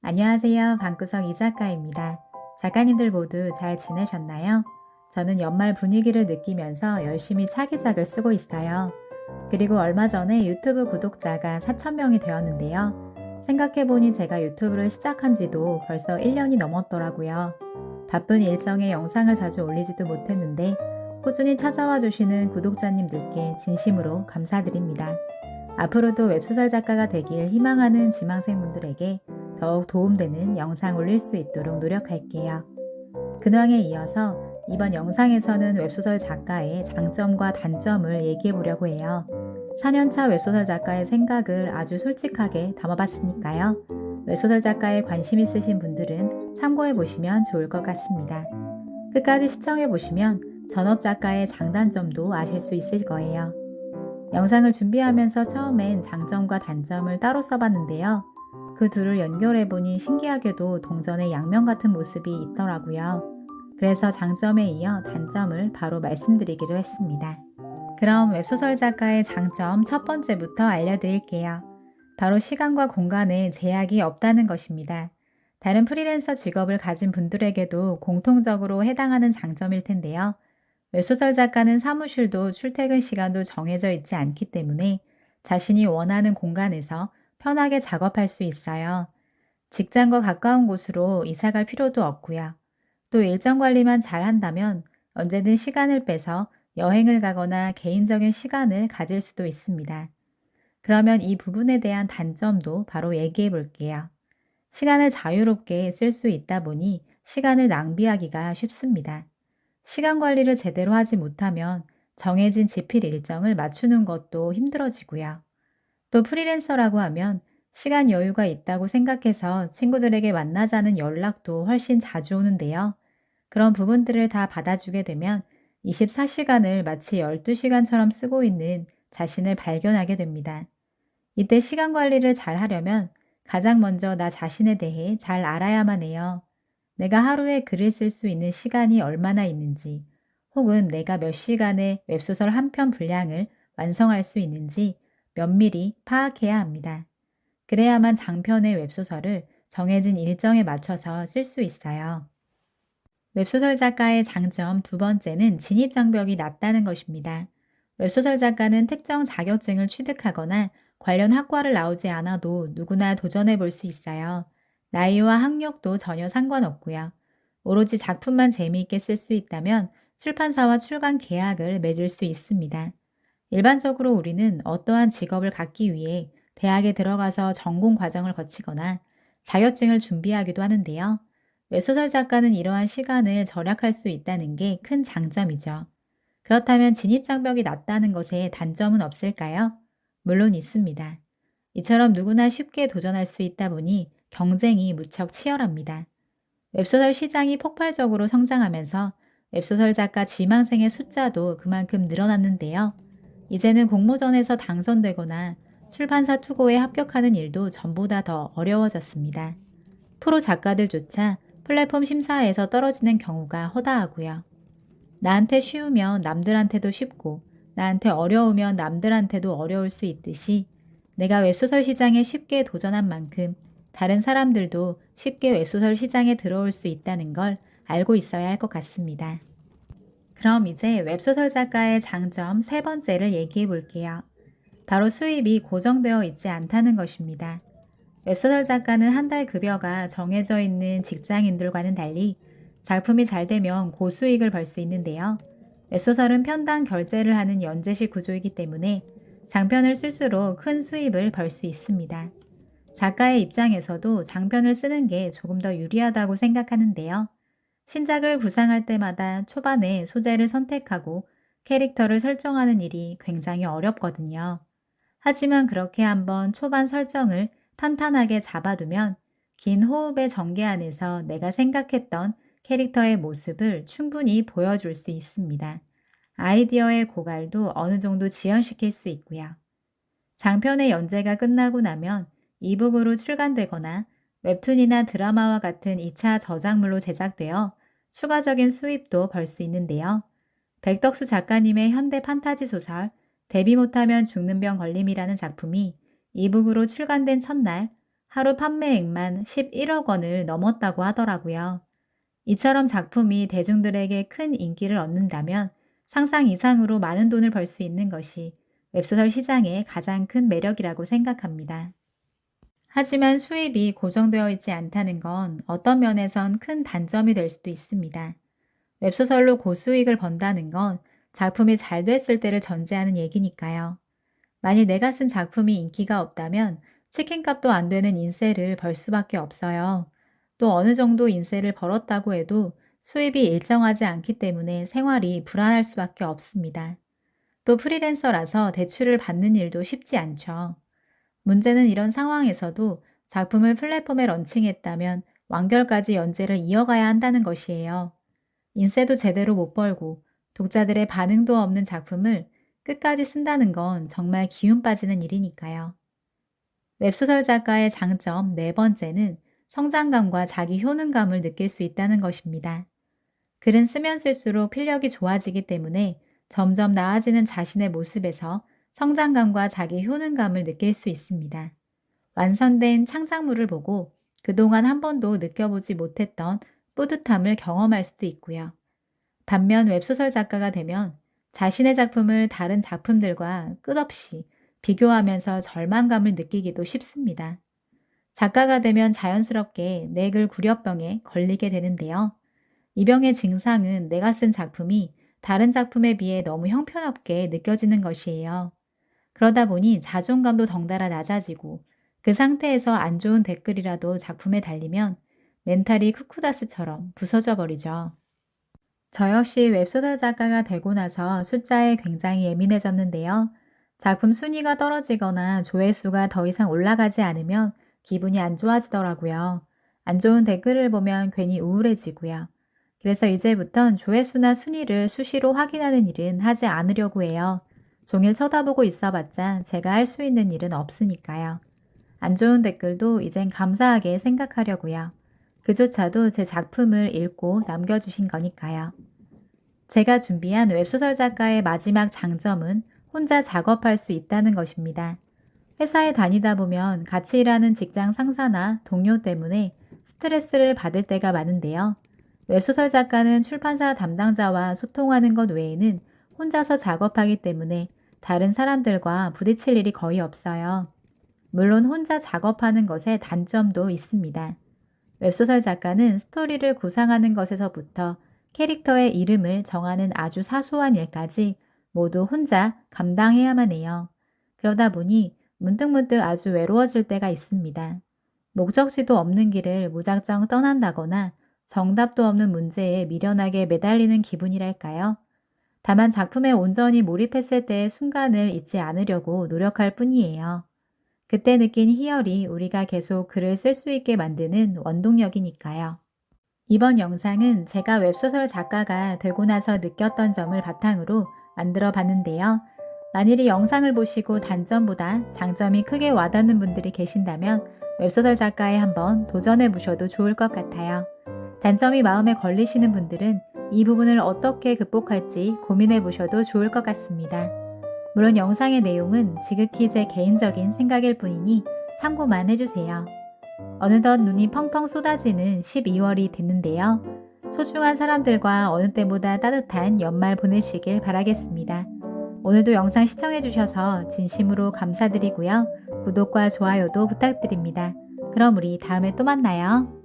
안녕하세요. 방구석 이 작가입니다. 작가님들 모두 잘 지내셨나요? 저는 연말 분위기를 느끼면서 열심히 차기작을 쓰고 있어요. 그리고 얼마 전에 유튜브 구독자가 4,000명이 되었는데요. 생각해보니 제가 유튜브를 시작한 지도 벌써 1년이 넘었더라고요. 바쁜 일정에 영상을 자주 올리지도 못했는데 꾸준히 찾아와 주시는 구독자님들께 진심으로 감사드립니다. 앞으로도 웹소설 작가가 되길 희망하는 지망생분들에게 더욱 도움되는 영상 올릴 수 있도록 노력할게요. 근황에 이어서 이번 영상에서는 웹소설 작가의 장점과 단점을 얘기해 보려고 해요. 4년차 웹소설 작가의 생각을 아주 솔직하게 담아봤으니까요. 웹소설 작가에 관심 있으신 분들은 참고해 보시면 좋을 것 같습니다. 끝까지 시청해 보시면 전업 작가의 장단점도 아실 수 있을 거예요. 영상을 준비하면서 처음엔 장점과 단점을 따로 써봤는데요. 그 둘을 연결해보니 신기하게도 동전의 양면 같은 모습이 있더라고요. 그래서 장점에 이어 단점을 바로 말씀드리기로 했습니다. 그럼 웹소설 작가의 장점 첫 번째부터 알려드릴게요. 바로 시간과 공간에 제약이 없다는 것입니다. 다른 프리랜서 직업을 가진 분들에게도 공통적으로 해당하는 장점일 텐데요. 웹소설 작가는 사무실도 출퇴근 시간도 정해져 있지 않기 때문에 자신이 원하는 공간에서 편하게 작업할 수 있어요. 직장과 가까운 곳으로 이사 갈 필요도 없고요. 또 일정 관리만 잘 한다면 언제든 시간을 빼서 여행을 가거나 개인적인 시간을 가질 수도 있습니다. 그러면 이 부분에 대한 단점도 바로 얘기해 볼게요. 시간을 자유롭게 쓸 수 있다 보니 시간을 낭비하기가 쉽습니다. 시간 관리를 제대로 하지 못하면 정해진 지필 일정을 맞추는 것도 힘들어지고요. 또 프리랜서라고 하면 시간 여유가 있다고 생각해서 친구들에게 만나자는 연락도 훨씬 자주 오는데요. 그런 부분들을 다 받아주게 되면 24시간을 마치 12시간처럼 쓰고 있는 자신을 발견하게 됩니다. 이때 시간 관리를 잘 하려면 가장 먼저 나 자신에 대해 잘 알아야만 해요. 내가 하루에 글을 쓸 수 있는 시간이 얼마나 있는지, 혹은 내가 몇 시간에 웹소설 한 편 분량을 완성할 수 있는지 면밀히 파악해야 합니다. 그래야만 장편의 웹소설을 정해진 일정에 맞춰서 쓸 수 있어요. 웹소설 작가의 장점 두 번째는 진입장벽이 낮다는 것입니다. 웹소설 작가는 특정 자격증을 취득하거나 관련 학과를 나오지 않아도 누구나 도전해 볼 수 있어요. 나이와 학력도 전혀 상관없고요. 오로지 작품만 재미있게 쓸 수 있다면 출판사와 출간 계약을 맺을 수 있습니다. 일반적으로 우리는 어떠한 직업을 갖기 위해 대학에 들어가서 전공 과정을 거치거나 자격증을 준비하기도 하는데요. 웹소설 작가는 이러한 시간을 절약할 수 있다는 게 큰 장점이죠. 그렇다면 진입장벽이 낮다는 것에 단점은 없을까요? 물론 있습니다. 이처럼 누구나 쉽게 도전할 수 있다 보니 경쟁이 무척 치열합니다. 웹소설 시장이 폭발적으로 성장하면서 웹소설 작가 지망생의 숫자도 그만큼 늘어났는데요. 이제는 공모전에서 당선되거나 출판사 투고에 합격하는 일도 전보다 더 어려워졌습니다. 프로 작가들조차 플랫폼 심사에서 떨어지는 경우가 허다하고요. 나한테 쉬우면 남들한테도 쉽고 나한테 어려우면 남들한테도 어려울 수 있듯이 내가 웹소설 시장에 쉽게 도전한 만큼 다른 사람들도 쉽게 웹소설 시장에 들어올 수 있다는 걸 알고 있어야 할 것 같습니다. 그럼 이제 웹소설 작가의 장점 세 번째를 얘기해 볼게요. 바로 수입이 고정되어 있지 않다는 것입니다. 웹소설 작가는 한 달 급여가 정해져 있는 직장인들과는 달리 작품이 잘 되면 고수익을 벌 수 있는데요. 웹소설은 편당 결제를 하는 연재식 구조이기 때문에 장편을 쓸수록 큰 수입을 벌 수 있습니다. 작가의 입장에서도 장편을 쓰는 게 조금 더 유리하다고 생각하는데요. 신작을 구상할 때마다 초반에 소재를 선택하고 캐릭터를 설정하는 일이 굉장히 어렵거든요. 하지만 그렇게 한번 초반 설정을 탄탄하게 잡아두면 긴 호흡의 전개 안에서 내가 생각했던 캐릭터의 모습을 충분히 보여줄 수 있습니다. 아이디어의 고갈도 어느 정도 지연시킬 수 있고요. 장편의 연재가 끝나고 나면 이북으로 출간되거나 웹툰이나 드라마와 같은 2차 저작물로 제작되어 추가적인 수입도 벌 수 있는데요. 백덕수 작가님의 현대 판타지 소설 데뷔 못하면 죽는 병 걸림이라는 작품이 이북으로 출간된 첫날 하루 판매액만 11억 원을 넘었다고 하더라고요. 이처럼 작품이 대중들에게 큰 인기를 얻는다면 상상 이상으로 많은 돈을 벌 수 있는 것이 웹소설 시장의 가장 큰 매력이라고 생각합니다. 하지만 수입이 고정되어 있지 않다는 건 어떤 면에선 큰 단점이 될 수도 있습니다. 웹소설로 고수익을 번다는 건 작품이 잘 됐을 때를 전제하는 얘기니까요. 만일 내가 쓴 작품이 인기가 없다면 치킨값도 안 되는 인세를 벌 수밖에 없어요. 또 어느 정도 인세를 벌었다고 해도 수입이 일정하지 않기 때문에 생활이 불안할 수밖에 없습니다. 또 프리랜서라서 대출을 받는 일도 쉽지 않죠. 문제는 이런 상황에서도 작품을 플랫폼에 런칭했다면 완결까지 연재를 이어가야 한다는 것이에요. 인세도 제대로 못 벌고 독자들의 반응도 없는 작품을 끝까지 쓴다는 건 정말 기운 빠지는 일이니까요. 웹소설 작가의 장점 네 번째는 성장감과 자기 효능감을 느낄 수 있다는 것입니다. 글은 쓰면 쓸수록 필력이 좋아지기 때문에 점점 나아지는 자신의 모습에서 성장감과 자기 효능감을 느낄 수 있습니다. 완성된 창작물을 보고 그동안 한 번도 느껴보지 못했던 뿌듯함을 경험할 수도 있고요. 반면 웹소설 작가가 되면 자신의 작품을 다른 작품들과 끝없이 비교하면서 절망감을 느끼기도 쉽습니다. 작가가 되면 자연스럽게 내글 구려병에 걸리게 되는데요. 이 병의 증상은 내가 쓴 작품이 다른 작품에 비해 너무 형편없게 느껴지는 것이에요. 그러다 보니 자존감도 덩달아 낮아지고 그 상태에서 안 좋은 댓글이라도 작품에 달리면 멘탈이 쿠쿠다스처럼 부서져 버리죠. 저 역시 웹소설 작가가 되고 나서 숫자에 굉장히 예민해졌는데요. 작품 순위가 떨어지거나 조회수가 더 이상 올라가지 않으면 기분이 안 좋아지더라고요. 안 좋은 댓글을 보면 괜히 우울해지고요. 그래서 이제부턴 조회수나 순위를 수시로 확인하는 일은 하지 않으려고 해요. 종일 쳐다보고 있어봤자 제가 할 수 있는 일은 없으니까요. 안 좋은 댓글도 이젠 감사하게 생각하려고요. 그조차도 제 작품을 읽고 남겨주신 거니까요. 제가 준비한 웹소설 작가의 마지막 장점은 혼자 작업할 수 있다는 것입니다. 회사에 다니다 보면 같이 일하는 직장 상사나 동료 때문에 스트레스를 받을 때가 많은데요. 웹소설 작가는 출판사 담당자와 소통하는 것 외에는 혼자서 작업하기 때문에 다른 사람들과 부딪힐 일이 거의 없어요. 물론 혼자 작업하는 것에 단점도 있습니다. 웹소설 작가는 스토리를 구상하는 것에서부터 캐릭터의 이름을 정하는 아주 사소한 일까지 모두 혼자 감당해야만 해요. 그러다 보니 문득문득 아주 외로워질 때가 있습니다. 목적지도 없는 길을 무작정 떠난다거나 정답도 없는 문제에 미련하게 매달리는 기분이랄까요? 다만 작품에 온전히 몰입했을 때의 순간을 잊지 않으려고 노력할 뿐이에요. 그때 느낀 희열이 우리가 계속 글을 쓸 수 있게 만드는 원동력이니까요. 이번 영상은 제가 웹소설 작가가 되고 나서 느꼈던 점을 바탕으로 만들어 봤는데요. 만일 이 영상을 보시고 단점보다 장점이 크게 와닿는 분들이 계신다면 웹소설 작가에 한번 도전해 보셔도 좋을 것 같아요. 단점이 마음에 걸리시는 분들은 이 부분을 어떻게 극복할지 고민해 보셔도 좋을 것 같습니다. 물론 영상의 내용은 지극히 제 개인적인 생각일 뿐이니 참고만 해주세요. 어느덧 눈이 펑펑 쏟아지는 12월이 됐는데요. 소중한 사람들과 어느 때보다 따뜻한 연말 보내시길 바라겠습니다. 오늘도 영상 시청해주셔서 진심으로 감사드리고요. 구독과 좋아요도 부탁드립니다. 그럼 우리 다음에 또 만나요.